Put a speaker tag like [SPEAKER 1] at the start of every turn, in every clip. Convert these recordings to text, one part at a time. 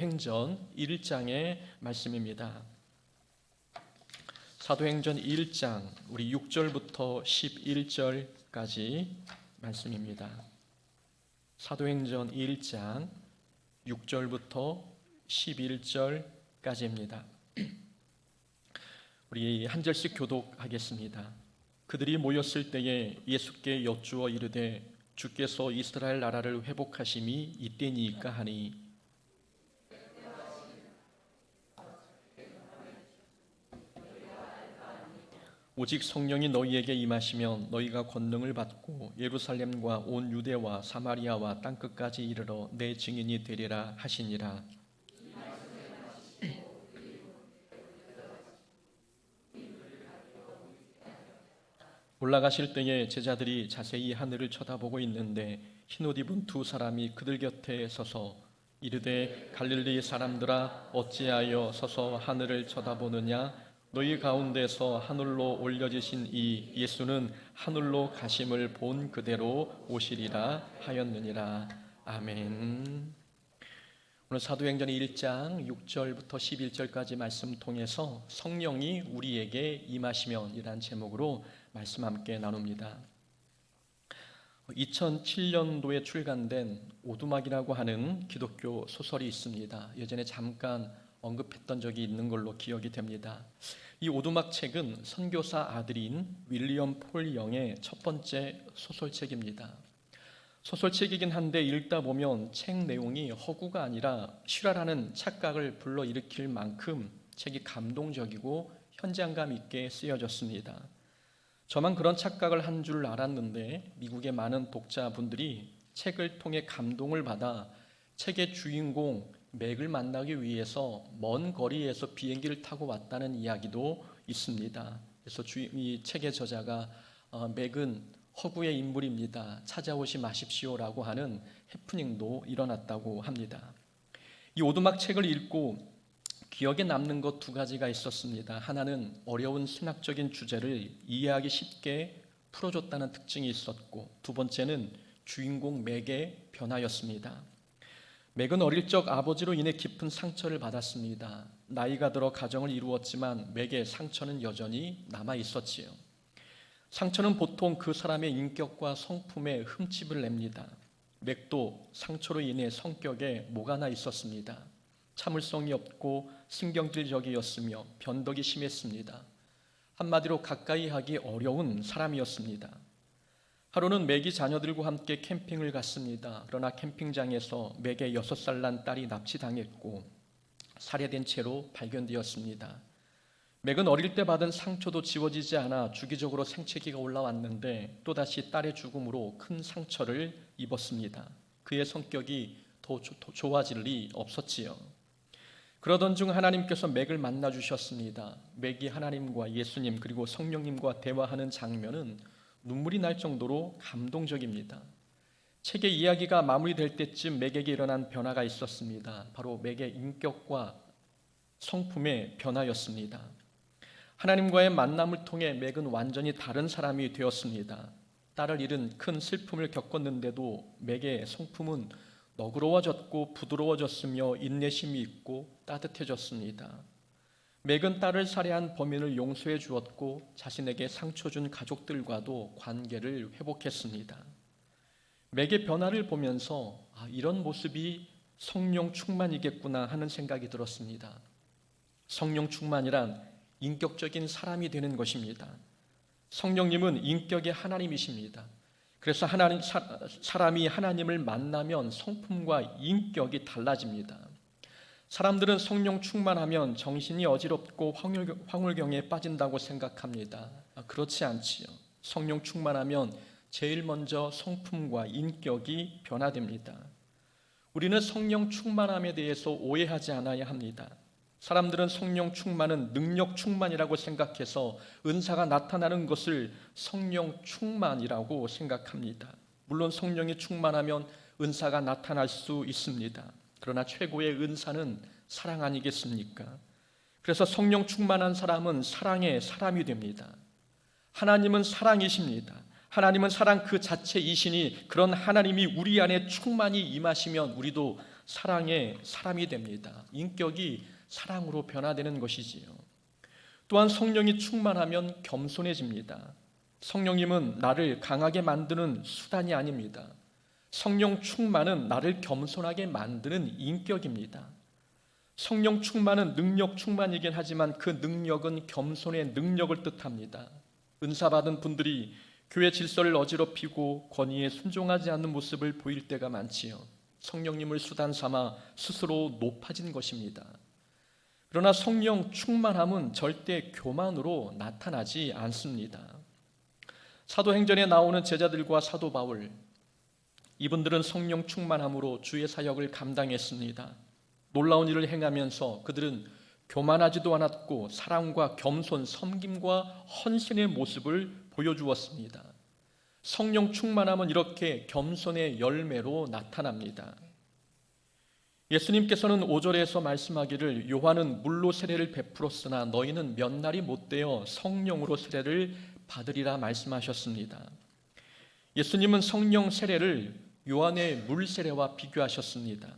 [SPEAKER 1] 행전 1장의 말씀입니다. 사도행전 1장 우리 6절부터 11절까지 말씀입니다. 사도행전 1장 6절부터 11절까지입니다. 우리 한 절씩 교독하겠습니다. 그들이 모였을 때에 예수께 여쭈어 이르되 주께서 이스라엘 나라를 회복하심이 이때니이까 하니 오직 성령이 너희에게 임하시면 너희가 권능을 받고 예루살렘과 온 유대와 사마리아와 땅끝까지 이르러 내 증인이 되리라 하시니라. 올라가실 때에 제자들이 자세히 하늘을 쳐다보고 있는데 흰옷 입은 두 사람이 그들 곁에 서서 이르되 갈릴리 사람들아 어찌하여 서서 하늘을 쳐다보느냐? 너희 가운데서 하늘로 올려지신 이 예수는 하늘로 가심을 본 그대로 오시리라 하였느니라. 아멘. 오늘 사도행전 1장 6절부터 11절까지 말씀 통해서 성령이 우리에게 임하시면 이란 제목으로 말씀 함께 나눕니다. 2007년도에 출간된 오두막이라고 하는 기독교 소설이 있습니다. 예전에 잠깐 언급했던 적이 있는 걸로 기억이 됩니다. 이 오두막 책은 선교사 아들인 윌리엄 폴 영의 첫 번째 소설책입니다. 소설책이긴 한데 읽다 보면 책 내용이 허구가 아니라 실화라는 착각을 불러일으킬 만큼 책이 감동적이고 현장감 있게 쓰여졌습니다. 저만 그런 착각을 한 줄 알았는데 미국의 많은 독자분들이 책을 통해 감동을 받아 책의 주인공 맥을 만나기 위해서 먼 거리에서 비행기를 타고 왔다는 이야기도 있습니다. 그래서 이 책의 저자가 맥은 허구의 인물입니다. 찾아오시 마십시오라고 하는 해프닝도 일어났다고 합니다. 이 오두막 책을 읽고 기억에 남는 것 두 가지가 있었습니다. 하나는 어려운 신학적인 주제를 이해하기 쉽게 풀어줬다는 특징이 있었고, 두 번째는 주인공 맥의 변화였습니다. 맥은 어릴 적 아버지로 인해 깊은 상처를 받았습니다. 나이가 들어 가정을 이루었지만 맥의 상처는 여전히 남아 있었지요. 상처는 보통 그 사람의 인격과 성품에 흠집을 냅니다. 맥도 상처로 인해 성격에 모가 나 있었습니다. 참을성이 없고 신경질적이었으며 변덕이 심했습니다. 한마디로 가까이 하기 어려운 사람이었습니다. 하루는 맥이 자녀들과 함께 캠핑을 갔습니다. 그러나 캠핑장에서 맥의 6살 난 딸이 납치당했고 살해된 채로 발견되었습니다. 맥은 어릴 때 받은 상처도 지워지지 않아 주기적으로 생채기가 올라왔는데 또다시 딸의 죽음으로 큰 상처를 입었습니다. 그의 성격이 더 좋아질 리 없었지요. 그러던 중 하나님께서 맥을 만나 주셨습니다. 맥이 하나님과 예수님 그리고 성령님과 대화하는 장면은 눈물이 날 정도로 감동적입니다. 책의 이야기가 마무리될 때쯤 맥에게 일어난 변화가 있었습니다. 바로 맥의 인격과 성품의 변화였습니다. 하나님과의 만남을 통해 맥은 완전히 다른 사람이 되었습니다. 딸을 잃은 큰 슬픔을 겪었는데도 맥의 성품은 너그러워졌고 부드러워졌으며 인내심이 있고 따뜻해졌습니다. 맥은 딸을 살해한 범인을 용서해 주었고 자신에게 상처 준 가족들과도 관계를 회복했습니다. 맥의 변화를 보면서 이런 모습이 성령 충만이겠구나 하는 생각이 들었습니다. 성령 충만이란 인격적인 사람이 되는 것입니다. 성령님은 인격의 하나님이십니다. 그래서 사람이 하나님을 만나면 성품과 인격이 달라집니다. 사람들은 성령 충만하면 정신이 어지럽고 황홀경에 빠진다고 생각합니다. 그렇지 않지요. 성령 충만하면 제일 먼저 성품과 인격이 변화됩니다. 우리는 성령 충만함에 대해서 오해하지 않아야 합니다. 사람들은 성령 충만은 능력 충만이라고 생각해서 은사가 나타나는 것을 성령 충만이라고 생각합니다. 물론 성령이 충만하면 은사가 나타날 수 있습니다. 그러나 최고의 은사는 사랑 아니겠습니까? 그래서 성령 충만한 사람은 사랑의 사람이 됩니다. 하나님은 사랑이십니다. 하나님은 사랑 그 자체이시니 그런 하나님이 우리 안에 충만히 임하시면 우리도 사랑의 사람이 됩니다. 인격이 사랑으로 변화되는 것이지요. 또한 성령이 충만하면 겸손해집니다. 성령님은 나를 강하게 만드는 수단이 아닙니다. 성령 충만은 나를 겸손하게 만드는 인격입니다. 성령 충만은 능력 충만이긴 하지만 그 능력은 겸손의 능력을 뜻합니다. 은사받은 분들이 교회 질서를 어지럽히고 권위에 순종하지 않는 모습을 보일 때가 많지요. 성령님을 수단 삼아 스스로 높아진 것입니다. 그러나 성령 충만함은 절대 교만으로 나타나지 않습니다. 사도행전에 나오는 제자들과 사도 바울, 이분들은 성령 충만함으로 주의 사역을 감당했습니다. 놀라운 일을 행하면서 그들은 교만하지도 않았고 사랑과 겸손, 섬김과 헌신의 모습을 보여주었습니다. 성령 충만함은 이렇게 겸손의 열매로 나타납니다. 예수님께서는 5절에서 말씀하기를 요한은 물로 세례를 베풀었으나 너희는 몇 날이 못되어 성령으로 세례를 받으리라 말씀하셨습니다. 예수님은 성령 세례를 요한의 물 세례와 비교하셨습니다.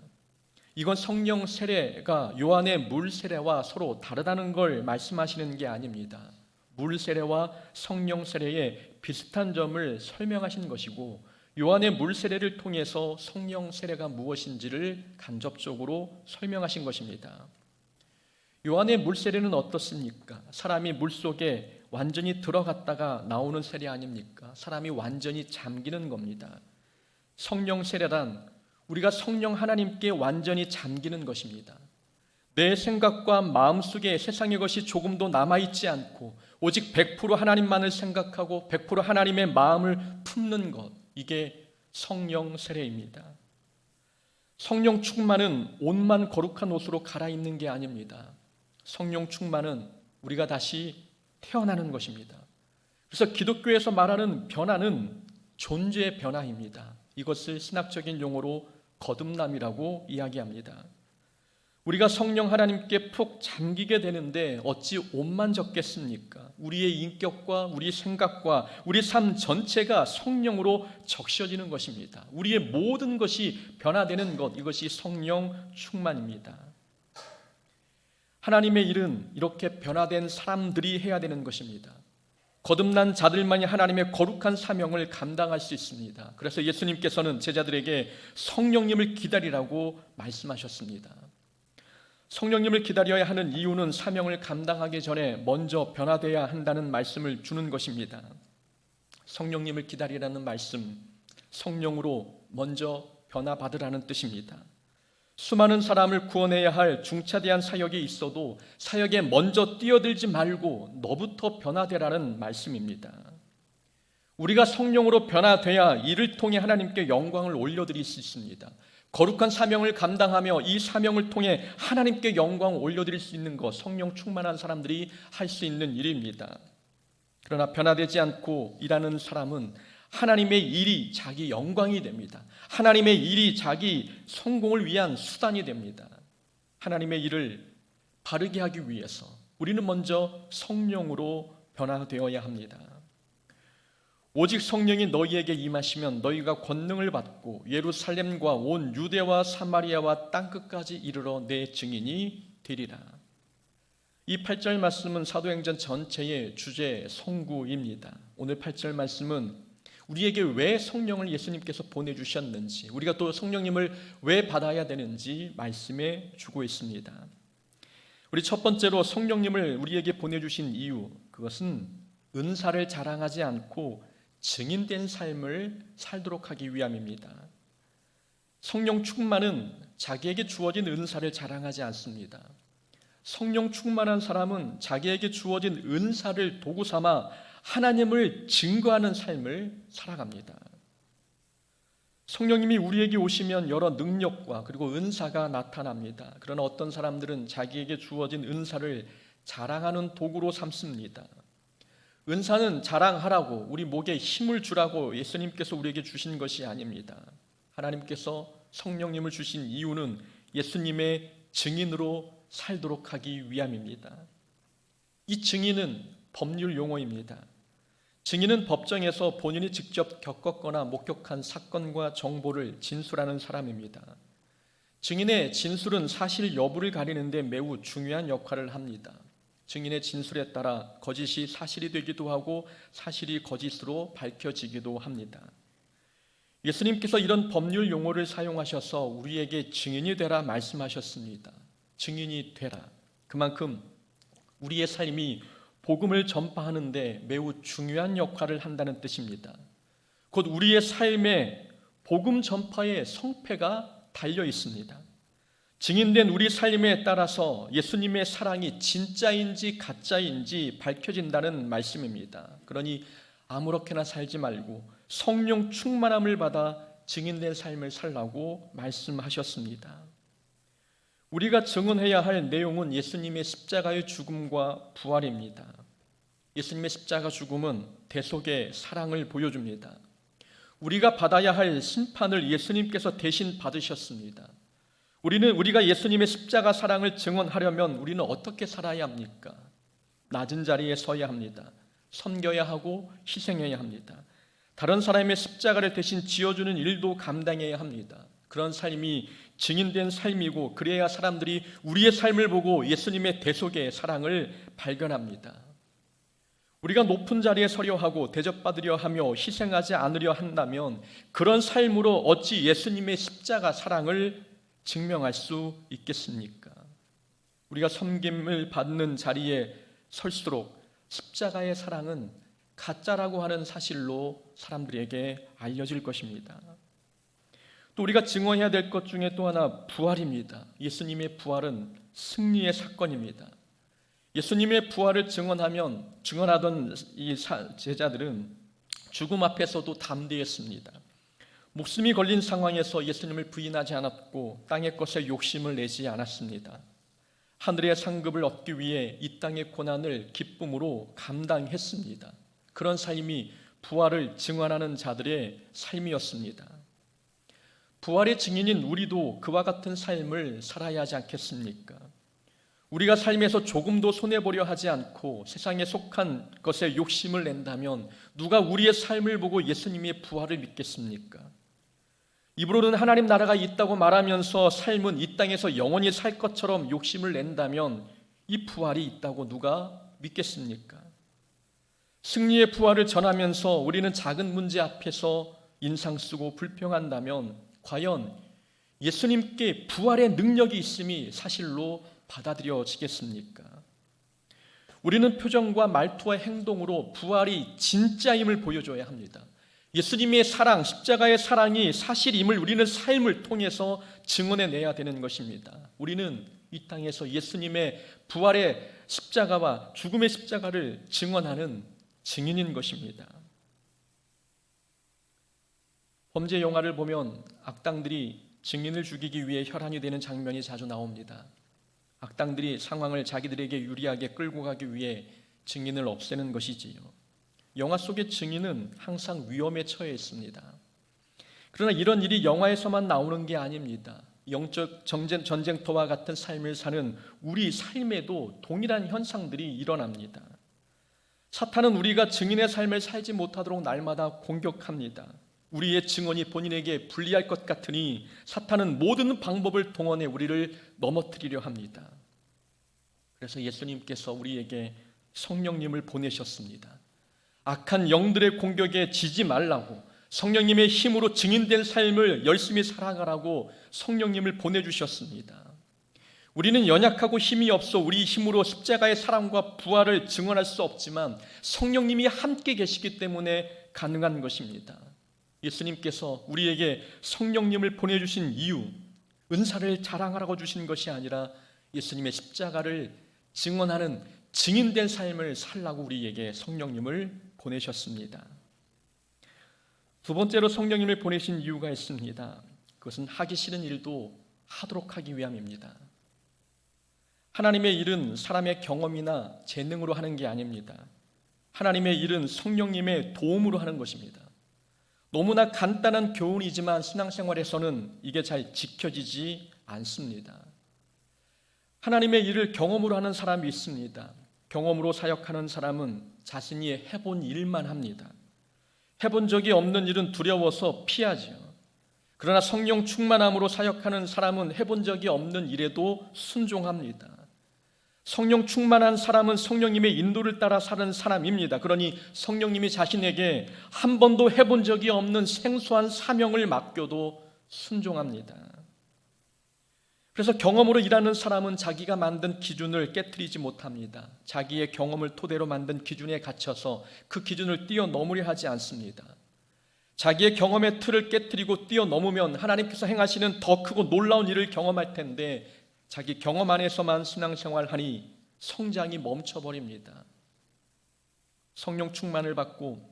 [SPEAKER 1] 이건 성령 세례가 요한의 물 세례와 서로 다르다는 걸 말씀하시는 게 아닙니다. 물 세례와 성령 세례의 비슷한 점을 설명하신 것이고 요한의 물 세례를 통해서 성령 세례가 무엇인지를 간접적으로 설명하신 것입니다. 요한의 물 세례는 어떻습니까? 사람이 물 속에 완전히 들어갔다가 나오는 세례 아닙니까? 사람이 완전히 잠기는 겁니다. 성령 세례란 우리가 성령 하나님께 완전히 잠기는 것입니다. 내 생각과 마음속에 세상의 것이 조금도 남아있지 않고 오직 100% 하나님만을 생각하고 100% 하나님의 마음을 품는 것, 이게 성령 세례입니다. 성령 충만은 옷만 거룩한 옷으로 갈아입는 게 아닙니다. 성령 충만은 우리가 다시 태어나는 것입니다. 그래서 기독교에서 말하는 변화는 존재의 변화입니다. 이것을 신학적인 용어로 거듭남이라고 이야기합니다. 우리가 성령 하나님께 푹 잠기게 되는데 어찌 옷만 젖겠습니까? 우리의 인격과 우리 생각과 우리 삶 전체가 성령으로 적셔지는 것입니다. 우리의 모든 것이 변화되는 것, 이것이 성령 충만입니다. 하나님의 일은 이렇게 변화된 사람들이 해야 되는 것입니다. 거듭난 자들만이 하나님의 거룩한 사명을 감당할 수 있습니다. 그래서 예수님께서는 제자들에게 성령님을 기다리라고 말씀하셨습니다. 성령님을 기다려야 하는 이유는 사명을 감당하기 전에 먼저 변화되어야 한다는 말씀을 주는 것입니다. 성령님을 기다리라는 말씀, 성령으로 먼저 변화받으라는 뜻입니다. 수많은 사람을 구원해야 할 중차대한 사역이 있어도 사역에 먼저 뛰어들지 말고 너부터 변화되라는 말씀입니다. 우리가 성령으로 변화돼야 이를 통해 하나님께 영광을 올려드릴 수 있습니다. 거룩한 사명을 감당하며 이 사명을 통해 하나님께 영광을 올려드릴 수 있는 것, 성령 충만한 사람들이 할 수 있는 일입니다. 그러나 변화되지 않고 일하는 사람은 하나님의 일이 자기 영광이 됩니다. 하나님의 일이 자기 성공을 위한 수단이 됩니다. 하나님의 일을 바르게 하기 위해서 우리는 먼저 성령으로 변화되어야 합니다. 오직 성령이 너희에게 임하시면 너희가 권능을 받고 예루살렘과 온 유대와 사마리아와 땅끝까지 이르러 내 증인이 되리라. 이 8절 말씀은 사도행전 전체의 주제 성구입니다. 오늘 8절 말씀은 우리에게 왜 성령을 예수님께서 보내주셨는지, 우리가 또 성령님을 왜 받아야 되는지 말씀해 주고 있습니다. 우리 첫 번째로 성령님을 우리에게 보내주신 이유, 그것은 은사를 자랑하지 않고 증인된 삶을 살도록 하기 위함입니다. 성령 충만은 자기에게 주어진 은사를 자랑하지 않습니다. 성령 충만한 사람은 자기에게 주어진 은사를 도구 삼아 하나님을 증거하는 삶을 살아갑니다. 성령님이 우리에게 오시면 여러 능력과 그리고 은사가 나타납니다. 그러나 어떤 사람들은 자기에게 주어진 은사를 자랑하는 도구로 삼습니다. 은사는 자랑하라고, 우리 목에 힘을 주라고 예수님께서 우리에게 주신 것이 아닙니다. 하나님께서 성령님을 주신 이유는 예수님의 증인으로 살도록 하기 위함입니다. 이 증인은 법률 용어입니다. 증인은 법정에서 본인이 직접 겪었거나 목격한 사건과 정보를 진술하는 사람입니다. 증인의 진술은 사실 여부를 가리는데 매우 중요한 역할을 합니다. 증인의 진술에 따라 거짓이 사실이 되기도 하고 사실이 거짓으로 밝혀지기도 합니다. 예수님께서 이런 법률 용어를 사용하셔서 우리에게 증인이 되라 말씀하셨습니다. 증인이 되라. 그만큼 우리의 삶이 복음을 전파하는데 매우 중요한 역할을 한다는 뜻입니다. 곧 우리의 삶에 복음 전파의 성패가 달려 있습니다. 증인된 우리 삶에 따라서 예수님의 사랑이 진짜인지 가짜인지 밝혀진다는 말씀입니다. 그러니 아무렇게나 살지 말고 성령 충만함을 받아 증인된 삶을 살라고 말씀하셨습니다. 우리가 증언해야 할 내용은 예수님의 십자가의 죽음과 부활입니다. 예수님의 십자가 죽음은 대속의 사랑을 보여줍니다. 우리가 받아야 할 심판을 예수님께서 대신 받으셨습니다. 우리가 예수님의 십자가 사랑을 증언하려면 우리는 어떻게 살아야 합니까? 낮은 자리에 서야 합니다. 섬겨야 하고 희생해야 합니다. 다른 사람의 십자가를 대신 지어주는 일도 감당해야 합니다. 그런 삶이 증인된 삶이고 그래야 사람들이 우리의 삶을 보고 예수님의 대속의 사랑을 발견합니다. 우리가 높은 자리에 서려 하고 대접받으려 하며 희생하지 않으려 한다면 그런 삶으로 어찌 예수님의 십자가 사랑을 증명할 수 있겠습니까? 우리가 섬김을 받는 자리에 설수록 십자가의 사랑은 가짜라고 하는 사실로 사람들에게 알려질 것입니다. 또 우리가 증언해야 될 것 중에 또 하나 부활입니다. 예수님의 부활은 승리의 사건입니다. 예수님의 부활을 증언하던 이 제자들은 죽음 앞에서도 담대했습니다. 목숨이 걸린 상황에서 예수님을 부인하지 않았고 땅의 것에 욕심을 내지 않았습니다. 하늘의 상급을 얻기 위해 이 땅의 고난을 기쁨으로 감당했습니다. 그런 삶이 부활을 증언하는 자들의 삶이었습니다. 부활의 증인인 우리도 그와 같은 삶을 살아야 하지 않겠습니까? 우리가 삶에서 조금도 손해보려 하지 않고 세상에 속한 것에 욕심을 낸다면 누가 우리의 삶을 보고 예수님의 부활을 믿겠습니까? 입으로는 하나님 나라가 있다고 말하면서 삶은 이 땅에서 영원히 살 것처럼 욕심을 낸다면 이 부활이 있다고 누가 믿겠습니까? 승리의 부활을 전하면서 우리는 작은 문제 앞에서 인상 쓰고 불평한다면 과연 예수님께 부활의 능력이 있음이 사실로 받아들여지겠습니까? 우리는 표정과 말투와 행동으로 부활이 진짜임을 보여줘야 합니다. 예수님의 사랑, 십자가의 사랑이 사실임을 우리는 삶을 통해서 증언해내야 되는 것입니다. 우리는 이 땅에서 예수님의 부활의 십자가와 죽음의 십자가를 증언하는 증인인 것입니다. 범죄 영화를 보면 악당들이 증인을 죽이기 위해 혈안이 되는 장면이 자주 나옵니다. 악당들이 상황을 자기들에게 유리하게 끌고 가기 위해 증인을 없애는 것이지요. 영화 속의 증인은 항상 위험에 처해 있습니다. 그러나 이런 일이 영화에서만 나오는 게 아닙니다. 영적 전쟁터와 같은 삶을 사는 우리 삶에도 동일한 현상들이 일어납니다. 사탄은 우리가 증인의 삶을 살지 못하도록 날마다 공격합니다. 우리의 증언이 본인에게 불리할 것 같으니 사탄은 모든 방법을 동원해 우리를 넘어뜨리려 합니다. 그래서 예수님께서 우리에게 성령님을 보내셨습니다. 악한 영들의 공격에 지지 말라고, 성령님의 힘으로 증인된 삶을 열심히 살아가라고 성령님을 보내주셨습니다. 우리는 연약하고 힘이 없어 우리 힘으로 십자가의 사랑과 부활을 증언할 수 없지만 성령님이 함께 계시기 때문에 가능한 것입니다. 예수님께서 우리에게 성령님을 보내주신 이유, 은사를 자랑하라고 주신 것이 아니라 예수님의 십자가를 증언하는 증인된 삶을 살라고 우리에게 성령님을 보내셨습니다. 두 번째로 성령님을 보내신 이유가 있습니다. 그것은 하기 싫은 일도 하도록 하기 위함입니다. 하나님의 일은 사람의 경험이나 재능으로 하는 게 아닙니다. 하나님의 일은 성령님의 도움으로 하는 것입니다. 너무나 간단한 교훈이지만 신앙생활에서는 이게 잘 지켜지지 않습니다. 하나님의 일을 경험으로 하는 사람이 있습니다. 경험으로 사역하는 사람은 자신이 해본 일만 합니다. 해본 적이 없는 일은 두려워서 피하죠. 그러나 성령 충만함으로 사역하는 사람은 해본 적이 없는 일에도 순종합니다. 성령 충만한 사람은 성령님의 인도를 따라 사는 사람입니다. 그러니 성령님이 자신에게 한 번도 해본 적이 없는 생소한 사명을 맡겨도 순종합니다. 그래서 경험으로 일하는 사람은 자기가 만든 기준을 깨트리지 못합니다. 자기의 경험을 토대로 만든 기준에 갇혀서 그 기준을 뛰어넘으려 하지 않습니다. 자기의 경험의 틀을 깨트리고 뛰어넘으면 하나님께서 행하시는 더 크고 놀라운 일을 경험할 텐데 자기 경험 안에서만 신앙생활하니 성장이 멈춰버립니다. 성령 충만을 받고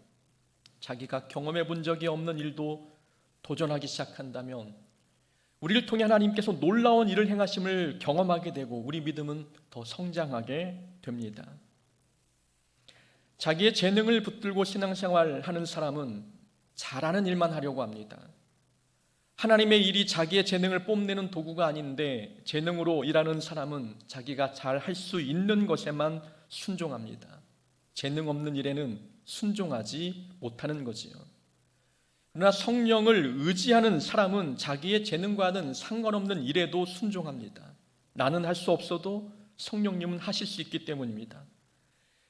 [SPEAKER 1] 자기가 경험해 본 적이 없는 일도 도전하기 시작한다면 우리를 통해 하나님께서 놀라운 일을 행하심을 경험하게 되고 우리 믿음은 더 성장하게 됩니다. 자기의 재능을 붙들고 신앙생활하는 사람은 잘하는 일만 하려고 합니다. 하나님의 일이 자기의 재능을 뽐내는 도구가 아닌데 재능으로 일하는 사람은 자기가 잘 할 수 있는 것에만 순종합니다. 재능 없는 일에는 순종하지 못하는 거지요. 그러나 성령을 의지하는 사람은 자기의 재능과는 상관없는 일에도 순종합니다. 나는 할 수 없어도 성령님은 하실 수 있기 때문입니다.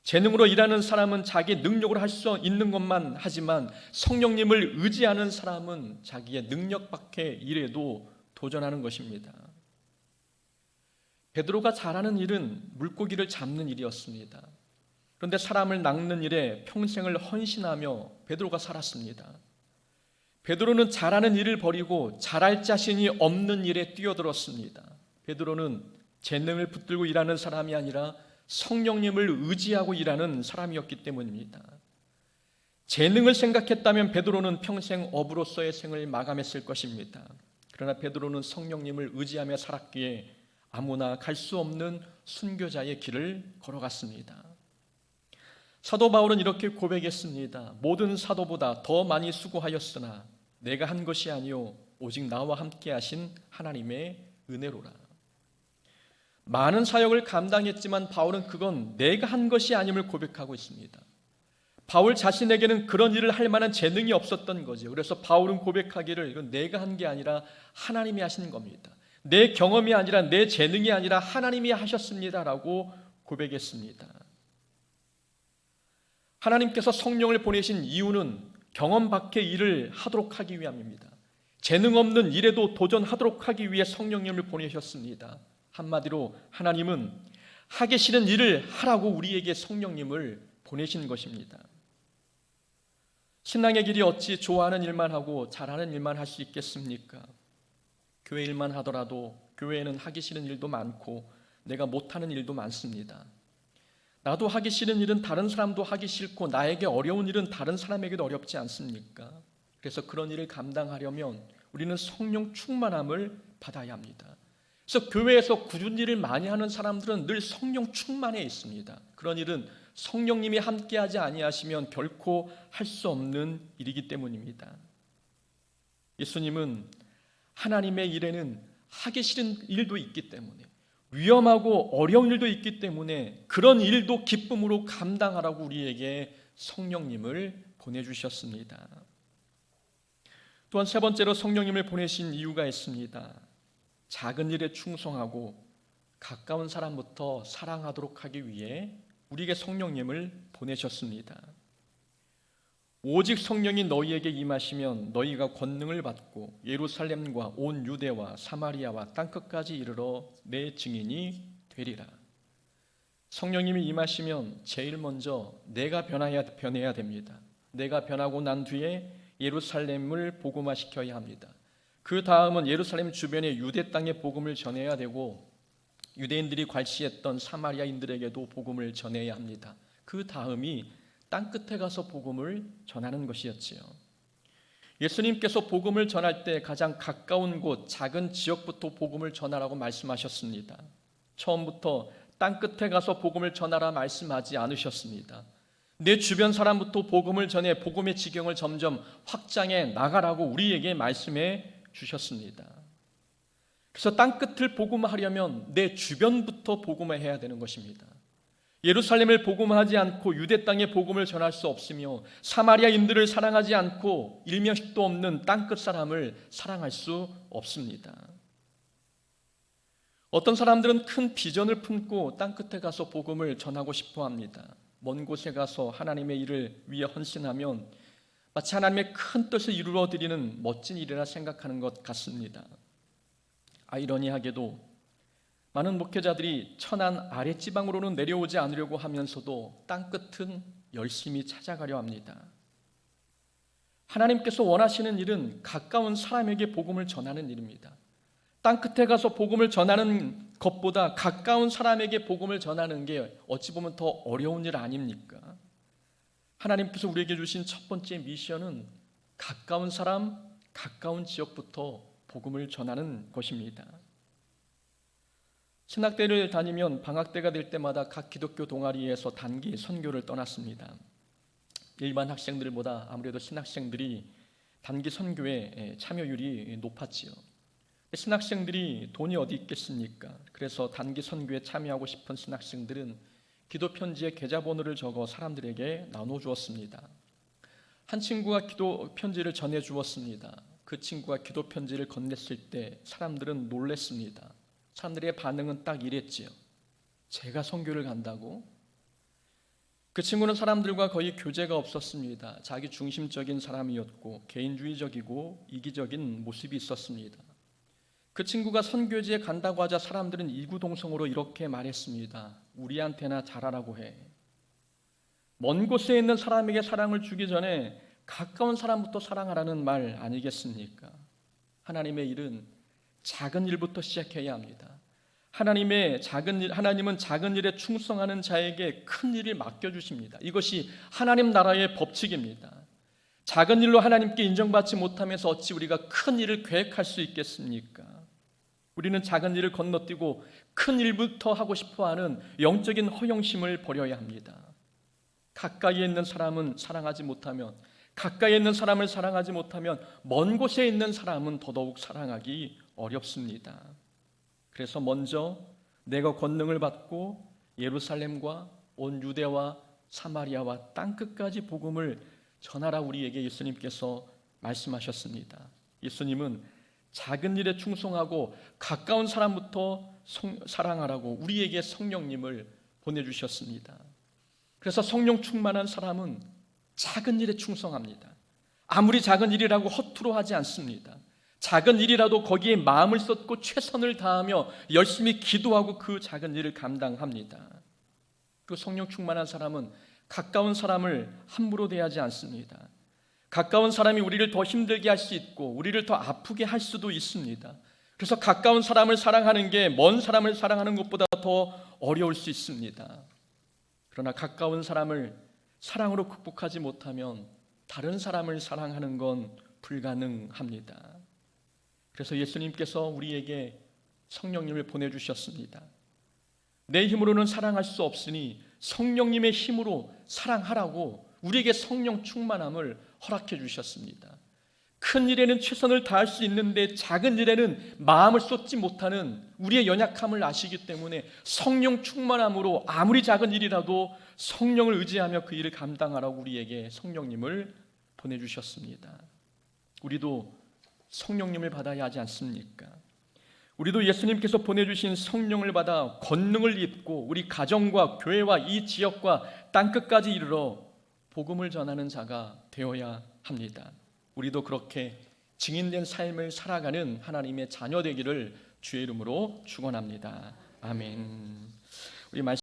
[SPEAKER 1] 재능으로 일하는 사람은 자기 능력으로 할 수 있는 것만 하지만 성령님을 의지하는 사람은 자기의 능력 밖의 일에도 도전하는 것입니다. 베드로가 잘하는 일은 물고기를 잡는 일이었습니다. 그런데 사람을 낚는 일에 평생을 헌신하며 베드로가 살았습니다. 베드로는 잘하는 일을 버리고 잘할 자신이 없는 일에 뛰어들었습니다. 베드로는 재능을 붙들고 일하는 사람이 아니라 성령님을 의지하고 일하는 사람이었기 때문입니다. 재능을 생각했다면 베드로는 평생 어부로서의 생을 마감했을 것입니다. 그러나 베드로는 성령님을 의지하며 살았기에 아무나 갈 수 없는 순교자의 길을 걸어갔습니다. 사도 바울은 이렇게 고백했습니다. 모든 사도보다 더 많이 수고하였으나 내가 한 것이 아니요 오직 나와 함께 하신 하나님의 은혜로라. 많은 사역을 감당했지만 바울은 그건 내가 한 것이 아님을 고백하고 있습니다. 바울 자신에게는 그런 일을 할 만한 재능이 없었던 거죠. 그래서 바울은 고백하기를 이건 내가 한 게 아니라 하나님이 하신 겁니다. 내 경험이 아니라 내 재능이 아니라 하나님이 하셨습니다라고 고백했습니다. 하나님께서 성령을 보내신 이유는 경험 밖의 일을 하도록 하기 위함입니다. 재능 없는 일에도 도전하도록 하기 위해 성령님을 보내셨습니다. 한마디로 하나님은 하기 싫은 일을 하라고 우리에게 성령님을 보내신 것입니다. 신앙의 길이 어찌 좋아하는 일만 하고 잘하는 일만 할 수 있겠습니까? 교회 일만 하더라도 교회에는 하기 싫은 일도 많고 내가 못하는 일도 많습니다. 나도 하기 싫은 일은 다른 사람도 하기 싫고 나에게 어려운 일은 다른 사람에게도 어렵지 않습니까? 그래서 그런 일을 감당하려면 우리는 성령 충만함을 받아야 합니다. 그래서 교회에서 굳은 일을 많이 하는 사람들은 늘 성령 충만해 있습니다. 그런 일은 성령님이 함께하지 아니하시면 결코 할 수 없는 일이기 때문입니다. 예수님은 하나님의 일에는 하기 싫은 일도 있기 때문에 위험하고 어려운 일도 있기 때문에 그런 일도 기쁨으로 감당하라고 우리에게 성령님을 보내주셨습니다. 또한 세 번째로 성령님을 보내신 이유가 있습니다. 작은 일에 충성하고 가까운 사람부터 사랑하도록 하기 위해 우리에게 성령님을 보내셨습니다. 오직 성령이 너희에게 임하시면 너희가 권능을 받고 예루살렘과 온 유대와 사마리아와 땅끝까지 이르러 내 증인이 되리라. 성령님이 임하시면 제일 먼저 내가 변해야 됩니다. 내가 변하고 난 뒤에 예루살렘을 복음화시켜야 합니다. 그 다음은 예루살렘 주변의 유대 땅에 복음을 전해야 되고 유대인들이 괄시했던 사마리아인들에게도 복음을 전해야 합니다. 그 다음이 땅끝에 가서 복음을 전하는 것이었지요. 예수님께서 복음을 전할 때 가장 가까운 곳, 작은 지역부터 복음을 전하라고 말씀하셨습니다. 처음부터 땅끝에 가서 복음을 전하라 말씀하지 않으셨습니다. 내 주변 사람부터 복음을 전해 복음의 지경을 점점 확장해 나가라고 우리에게 말씀해 주셨습니다. 그래서 땅끝을 복음하려면 내 주변부터 복음을 해야 되는 것입니다. 예루살렘을 복음하지 않고 유대 땅에 복음을 전할 수 없으며 사마리아인들을 사랑하지 않고 일면식도 없는 땅끝 사람을 사랑할 수 없습니다. 어떤 사람들은 큰 비전을 품고 땅끝에 가서 복음을 전하고 싶어 합니다. 먼 곳에 가서 하나님의 일을 위해 헌신하면 마치 하나님의 큰 뜻을 이루어 드리는 멋진 일이라 생각하는 것 같습니다. 아이러니하게도 많은 목회자들이 천안 아랫지방으로는 내려오지 않으려고 하면서도 땅끝은 열심히 찾아가려 합니다. 하나님께서 원하시는 일은 가까운 사람에게 복음을 전하는 일입니다. 땅끝에 가서 복음을 전하는 것보다 가까운 사람에게 복음을 전하는 게 어찌 보면 더 어려운 일 아닙니까? 하나님께서 우리에게 주신 첫 번째 미션은 가까운 사람, 가까운 지역부터 복음을 전하는 것입니다. 신학대를 다니면 방학 때가 될 때마다 각 기독교 동아리에서 단기 선교를 떠났습니다. 일반 학생들보다 아무래도 신학생들이 단기 선교에 참여율이 높았지요. 신학생들이 돈이 어디 있겠습니까? 그래서 단기 선교에 참여하고 싶은 신학생들은 기도 편지에 계좌번호를 적어 사람들에게 나눠주었습니다. 한 친구가 기도 편지를 전해주었습니다. 그 친구가 기도 편지를 건넸을 때 사람들은 놀랐습니다. 사람들의 반응은 딱 이랬지요. 제가 선교를 간다고? 그 친구는 사람들과 거의 교제가 없었습니다. 자기 중심적인 사람이었고 개인주의적이고 이기적인 모습이 있었습니다. 그 친구가 선교지에 간다고 하자 사람들은 이구동성으로 이렇게 말했습니다. 우리한테나 잘하라고 해. 먼 곳에 있는 사람에게 사랑을 주기 전에 가까운 사람부터 사랑하라는 말 아니겠습니까? 하나님의 일은 작은 일부터 시작해야 합니다. 하나님은 작은 일에 충성하는 자에게 큰 일을 맡겨주십니다. 이것이 하나님 나라의 법칙입니다. 작은 일로 하나님께 인정받지 못하면서 어찌 우리가 큰 일을 계획할 수 있겠습니까? 우리는 작은 일을 건너뛰고 큰 일부터 하고 싶어하는 영적인 허영심을 버려야 합니다. 가까이에 있는 사람은 사랑하지 못하면, 가까이에 있는 사람을 사랑하지 못하면 먼 곳에 있는 사람은 더더욱 사랑하기 어렵습니다. 그래서 먼저 내가 권능을 받고 예루살렘과 온 유대와 사마리아와 땅끝까지 복음을 전하라 우리에게 예수님께서 말씀하셨습니다. 예수님은 작은 일에 충성하고 가까운 사람부터 사랑하라고 우리에게 성령님을 보내주셨습니다. 그래서 성령 충만한 사람은 작은 일에 충성합니다. 아무리 작은 일이라고 허투루 하지 않습니다. 작은 일이라도 거기에 마음을 쏟고 최선을 다하며 열심히 기도하고 그 작은 일을 감당합니다. 그 성령 충만한 사람은 가까운 사람을 함부로 대하지 않습니다. 가까운 사람이 우리를 더 힘들게 할 수 있고 우리를 더 아프게 할 수도 있습니다. 그래서 가까운 사람을 사랑하는 게 먼 사람을 사랑하는 것보다 더 어려울 수 있습니다. 그러나 가까운 사람을 사랑으로 극복하지 못하면 다른 사람을 사랑하는 건 불가능합니다. 그래서 예수님께서 우리에게 성령님을 보내주셨습니다. 내 힘으로는 사랑할 수 없으니 성령님의 힘으로 사랑하라고 우리에게 성령 충만함을 허락해 주셨습니다. 큰 일에는 최선을 다할 수 있는데 작은 일에는 마음을 쏟지 못하는 우리의 연약함을 아시기 때문에 성령 충만함으로 아무리 작은 일이라도 성령을 의지하며 그 일을 감당하라고 우리에게 성령님을 보내주셨습니다. 우리도 성령님을 받아야 하지 않습니까? 우리도 예수님께서 보내주신 성령을 받아 권능을 입고 우리 가정과 교회와 이 지역과 땅끝까지 이르러 복음을 전하는 자가 되어야 합니다. 우리도 그렇게 증인된 삶을 살아가는 하나님의 자녀 되기를 주의 이름으로 축원합니다. 아멘. 우리 말씀